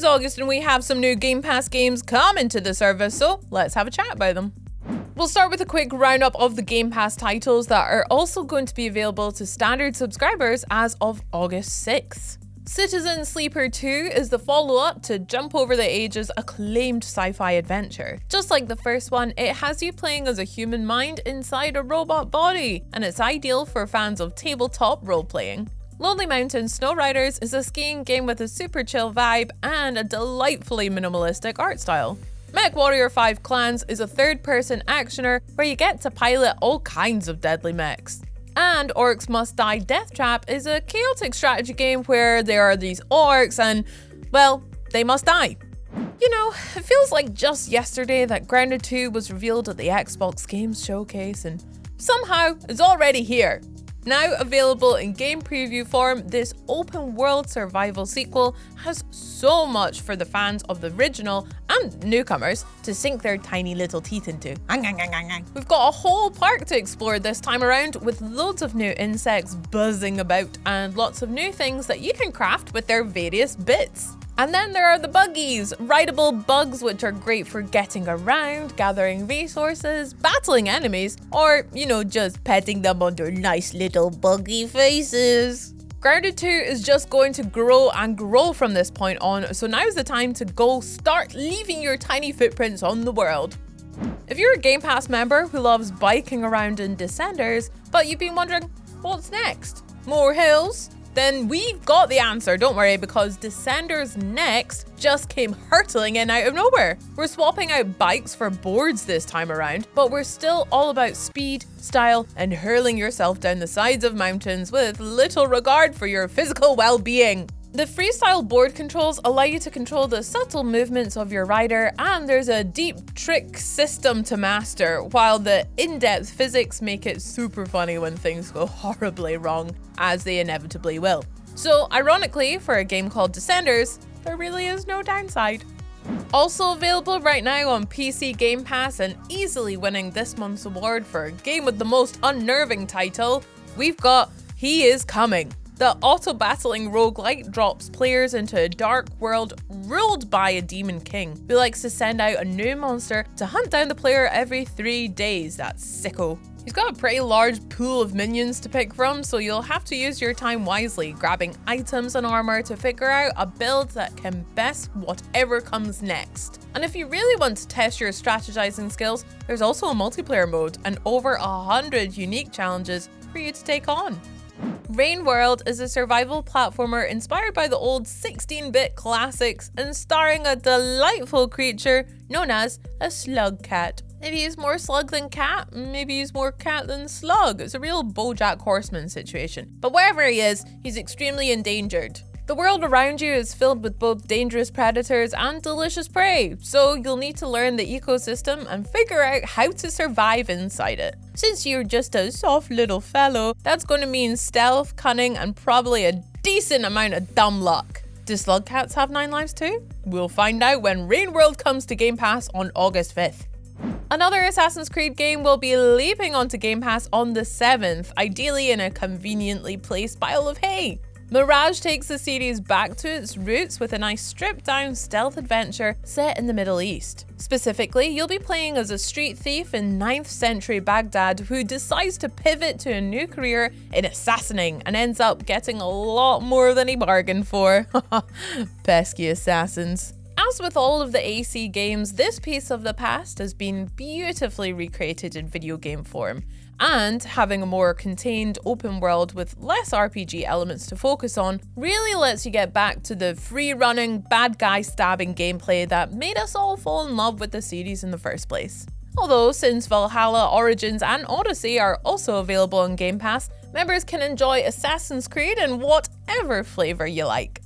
August and we have some new Game Pass games coming to the service, so let's have a chat about them. We'll start with a quick roundup of the Game Pass titles that are also going to be available to standard subscribers as of August 6th. Citizen Sleeper 2 is the follow-up to Jump Over the Ages' acclaimed sci-fi adventure. Just like the first one, it has you playing as a human mind inside a robot body, and it's ideal for fans of tabletop role-playing. Lonely Mountain Snow Riders is a skiing game with a super chill vibe and a delightfully minimalistic art style. MechWarrior 5 Clans is a third-person actioner where you get to pilot all kinds of deadly mechs. And Orcs Must Die Death Trap is a chaotic strategy game where there are these orcs and, well, they must die. You know, it feels like just yesterday that Grounded 2 was revealed at the Xbox Games Showcase and somehow it's already here. Now available in game preview form, this open world survival sequel has so much for the fans of the original and newcomers to sink their tiny little teeth into. We've got a whole park to explore this time around with loads of new insects buzzing about and lots of new things that you can craft with their various bits. And then there are the buggies, rideable bugs which are great for getting around, gathering resources, battling enemies, or, you know, just petting them on their nice little buggy faces. Grounded 2 is just going to grow and grow from this point on, so now's the time to go start leaving your tiny footprints on the world. If you're a Game Pass member who loves biking around in Descenders, but you've been wondering, what's next? More hills? Then we've got the answer, don't worry, because Descenders Next just came hurtling in out of nowhere. We're swapping out bikes for boards this time around, but we're still all about speed, style, and hurling yourself down the sides of mountains with little regard for your physical well-being. The freestyle board controls allow you to control the subtle movements of your rider, and there's a deep trick system to master, while the in-depth physics make it super funny when things go horribly wrong, as they inevitably will. So, ironically, for a game called Descenders, there really is no downside. Also available right now on PC Game Pass and easily winning this month's award for Game with the Most Unnerving title, we've got He Is Coming. The auto-battling roguelite drops players into a dark world ruled by a demon king who likes to send out a new monster to hunt down the player every 3 days. That's sicko. He's got a pretty large pool of minions to pick from, so you'll have to use your time wisely, grabbing items and armor to figure out a build that can best whatever comes next. And if you really want to test your strategizing skills, there's also a multiplayer mode and over 100 unique challenges for you to take on. Rainworld is a survival platformer inspired by the old 16-bit classics and starring a delightful creature known as a slug cat. Maybe he's more slug than cat, maybe he's more cat than slug. It's a real BoJack Horseman situation. But wherever he is, he's extremely endangered. The world around you is filled with both dangerous predators and delicious prey, so you'll need to learn the ecosystem and figure out how to survive inside it. Since you're just a soft little fellow, that's going to mean stealth, cunning, and probably a decent amount of dumb luck. Do slug cats have 9 lives too? We'll find out when Rainworld comes to Game Pass on August 5th. Another Assassin's Creed game will be leaping onto Game Pass on the 7th, ideally in a conveniently placed pile of hay. Mirage takes the series back to its roots with a nice stripped-down stealth adventure set in the Middle East. Specifically, you'll be playing as a street thief in 9th century Baghdad who decides to pivot to a new career in assassinating and ends up getting a lot more than he bargained for. Pesky assassins. As with all of the AC games, this piece of the past has been beautifully recreated in video game form, and having a more contained open world with less RPG elements to focus on really lets you get back to the free-running, bad guy stabbing gameplay that made us all fall in love with the series in the first place. Although, since Valhalla, Origins, and Odyssey are also available on Game Pass, members can enjoy Assassin's Creed in whatever flavor you like.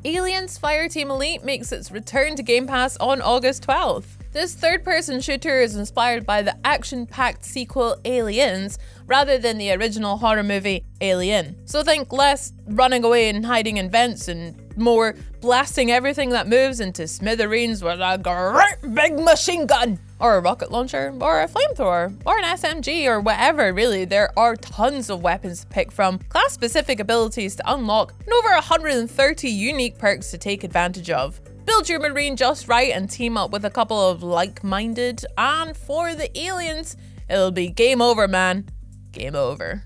Aliens Fireteam Elite makes its return to Game Pass on August 12th. This third-person shooter is inspired by the action-packed sequel Aliens, rather than the original horror movie Alien. So think less running away and hiding in vents and more blasting everything that moves into smithereens with a great big machine gun, or a rocket launcher, or a flamethrower, or an SMG, or whatever really. There are tons of weapons to pick from, class-specific abilities to unlock, and over 130 unique perks to take advantage of. Build your marine just right and team up with a couple of like-minded, and for the aliens, it'll be game over, man. Game over.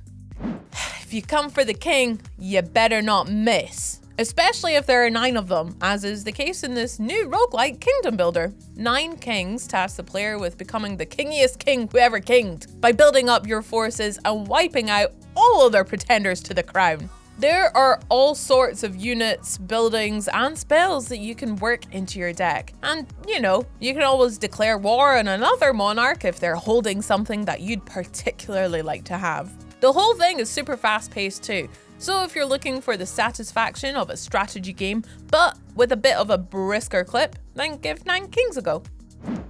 If you come for the king, you better not miss. Especially if there are 9 of them, as is the case in this new roguelike kingdom builder. 9 kings task the player with becoming the kingiest king who ever kinged, by building up your forces and wiping out all other pretenders to the crown. There are all sorts of units, buildings, and spells that you can work into your deck. And, you know, you can always declare war on another monarch if they're holding something that you'd particularly like to have. The whole thing is super fast-paced too, so if you're looking for the satisfaction of a strategy game, but with a bit of a brisker clip, then give 9 Kings a go.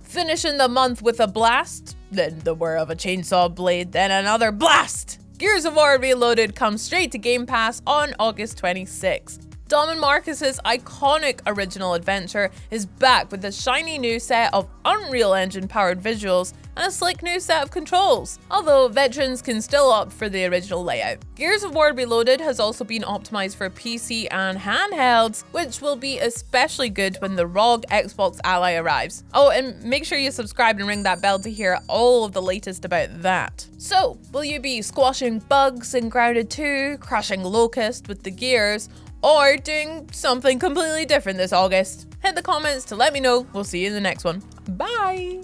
Finishing the month with a blast, then the whir of a chainsaw blade, then another blast! Gears of War Reloaded comes straight to Game Pass on August 26. Dom and Marcus's iconic original adventure is back with a shiny new set of Unreal Engine powered visuals and a slick new set of controls, although veterans can still opt for the original layout. Gears of War Reloaded has also been optimized for PC and handhelds, which will be especially good when the ROG Xbox Ally arrives. Oh, and make sure you subscribe and ring that bell to hear all of the latest about that. So, will you be squashing bugs in Grounded 2, crushing Locust with the gears, or doing something completely different this August? Hit the comments to let me know. We'll see you in the next one. Bye!